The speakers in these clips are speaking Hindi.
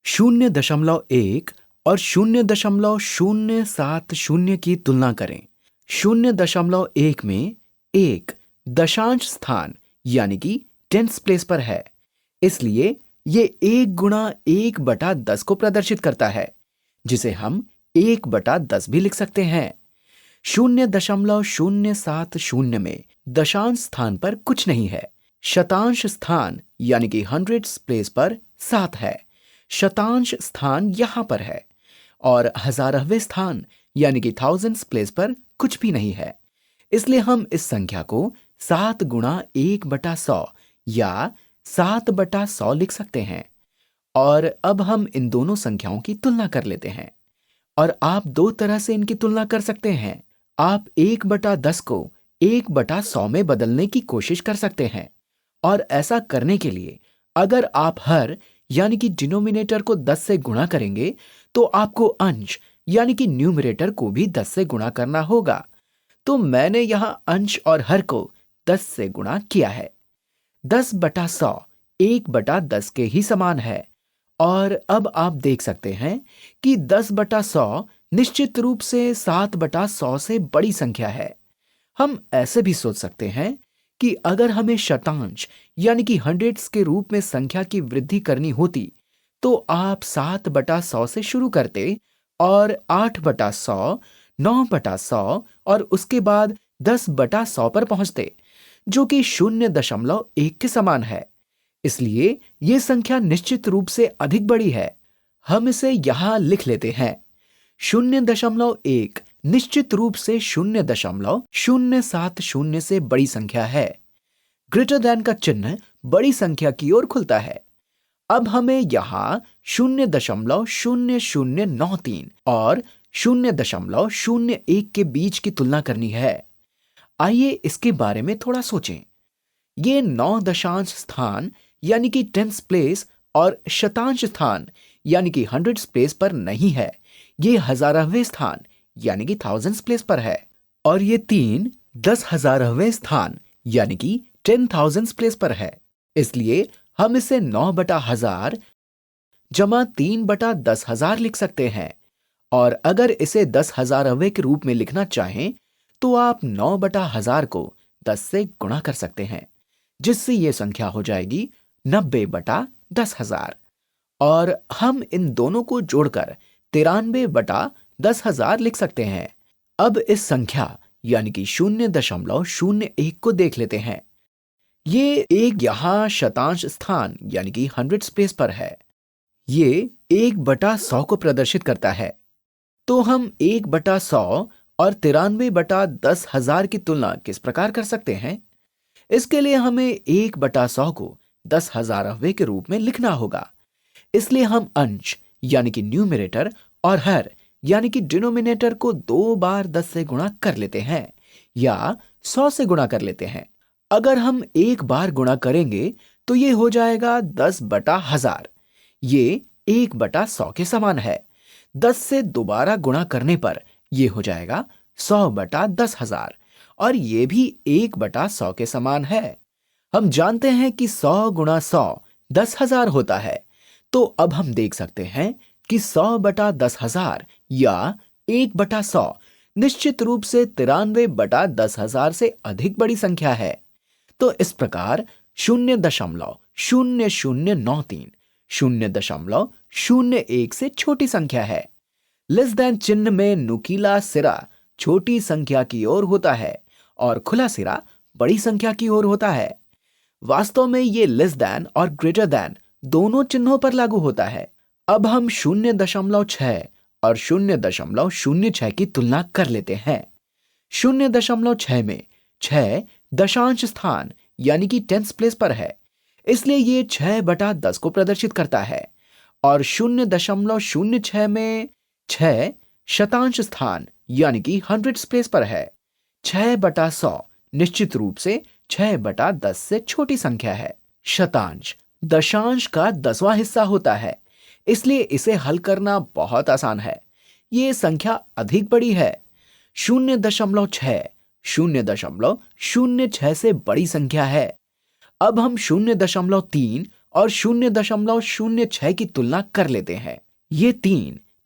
0.1 और 0.070 की तुलना करें। 0.1 में एक दशांश स्थान यानी कि टेंस प्लेस पर है, इसलिए ये 1 × 1/10 को प्रदर्शित करता है, जिसे हम 1/10 भी लिख सकते हैं। 0.070 में दशांश स्थान पर कुछ नहीं है। शतांश स्थान यानी कि हंड्रेड्स प्लेस पर 7 है। शतांश स्थान यहां पर है और हजारहवें स्थान यानी कि थाउजेंड्स प्लेस पर कुछ भी नहीं है। इसलिए हम इस संख्या को 7 × 1/100 या 7/100 लिख सकते हैं। और अब हम इन दोनों संख्याओं की तुलना कर लेते हैं। और आप दो तरह से इनकी तुलना कर सकते हैं। आप 1/10 को 1/100 में बदलने की कोशिश कर सकते हैं। और ऐसा करने के लिए अगर आप हर यानी कि डिनोमिनेटर को 10 से गुणा करेंगे तो आपको अंश यानी कि न्यूमरेटर को भी 10 से गुणा करना होगा। तो मैंने यहां अंश और हर को 10 से गुणा किया है। 10/100 1/10 के ही समान है। और अब आप देख सकते हैं कि 10/100 निश्चित रूप से 7/100 से बड़ी संख्या है। हम ऐसे भी सोच सकते हैं कि अगर हमें शतांश यानी कि हंड्रेड्स के रूप में संख्या की वृद्धि करनी होती तो आप 7/100 से शुरू करते और 8/100, 9/100 और उसके बाद 10/100 पर पहुंचते, जो कि 0.1 के समान है। इसलिए ये संख्या निश्चित रूप से अधिक बड़ी है। हम इसे यहां लिख लेते हैं। 0.1 निश्चित रूप से 0.070 से बड़ी संख्या है। ग्रेटर देन का चिन्ह बड़ी संख्या की ओर खुलता है। अब हमें यहां 0.0093 और 0.01 के बीच की तुलना करनी है। आइए इसके बारे में थोड़ा सोचें। ये 9 दशांश स्थान यानी कि टेंस प्लेस और शतांश स्थान यानी कि हंड्रेड्स प्लेस पर नहीं है। ये हजारहवें स्थान यानी कि थाउजेंड्स प्लेस पर है। और ये 3 10,000वें स्थान यानी कि 10,000 प्लेस पर है। इसलिए हम इसे 9/1000 जमा 3/10,000 लिख सकते हैं। और अगर इसे 10,000वें के रूप में लिखना चाहें तो आप 9/1000 को 10 से गुणा कर सकते हैं, जिससे यह संख्या हो जाएगी 90/10,000। और हम इन दोनों को जोड़कर 93/10,000 लिख सकते हैं। अब इस संख्या यानी कि 0.01 को देख लेते हैं। ये एक यहां शतांश स्थान यानी कि हंड्रेड्स प्लेस पर है। ये 1/100 को प्रदर्शित करता है। तो हम 1/100 और 93/10,000 की तुलना किस प्रकार कर सकते हैं? इसके लिए हमें 1/100 को 10,000वें के रूप में लिखना होगा। इसलिए हम अंश यानी कि न्यूमरेटर और हर यानी कि डिनोमिनेटर को 2 बार 10 से गुणा कर लेते हैं या 100 से गुणा कर लेते हैं। अगर हम एक बार गुणा करेंगे तो ये हो जाएगा 10/1000। ये 1/100 के समान है। 10 से दोबारा गुणा करने पर यह हो जाएगा 100/10,000 और ये भी 1/100 के समान है। हम जानते हैं कि 100 × 100 10,000 होता है। तो अब हम देख सकते हैं कि 100/10,000 या 1/100 निश्चित रूप से 93/10,000 से अधिक बड़ी संख्या है। तो इस प्रकार 0.0093 0.01 से छोटी संख्या है। लेस देन चिन्ह में नुकीला सिरा छोटी संख्या की ओर होता है और खुला सिरा बड़ी संख्या की ओर होता है। वास्तव में ये लेस देन और ग्रेटर देन दोनों चिन्हों पर लागू होता है। अब हम 0.6 और 0.06 की तुलना कर लेते हैं। 0.6 में 6 दशांश स्थान यानी कि टेंस प्लेस पर है, इसलिए ये 6/10 को प्रदर्शित करता है। और 0.06 में 6 शतांश स्थान यानी कि हंड्रेड्स प्लेस पर है। 6/100 निश्चित रूप से 6/10 से छोटी संख्या है। शतांश दशांश का 10वां हिस्सा होता है, इसलिए इसे हल करना बहुत आसान है। ये संख्या अधिक बड़ी है। 0.6 0.06 से बड़ी संख्या है। अब हम 0.3 और 0.06 की तुलना कर लेते हैं। ये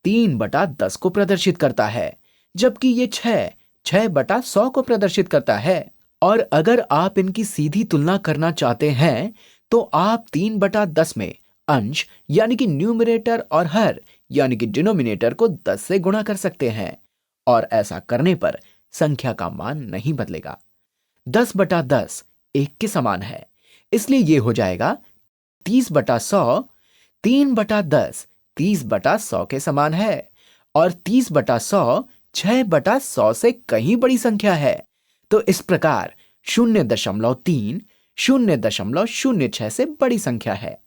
3 बटा 10 को प्रदर्शित करता है, जबकि ये 6 बटा 100 को प्रदर्शित करता है। और अगर आप इनकी सीधी तुलना करना चाहते हैं तो आप 3/10 में अंश यानी कि न्यूमरेटर और हर यानी कि डिनोमिनेटर को 10 से गुणा कर सकते हैं, और ऐसा करने पर संख्या का मान नहीं बदलेगा। 10/10 1 के समान है, इसलिए यह हो जाएगा 30/100। 3/10 30/100 के समान है, और 30/100 6/100 से कहीं बड़ी संख्या है। तो इस प्रकार 0.3 0.06 से बड़ी संख्या है।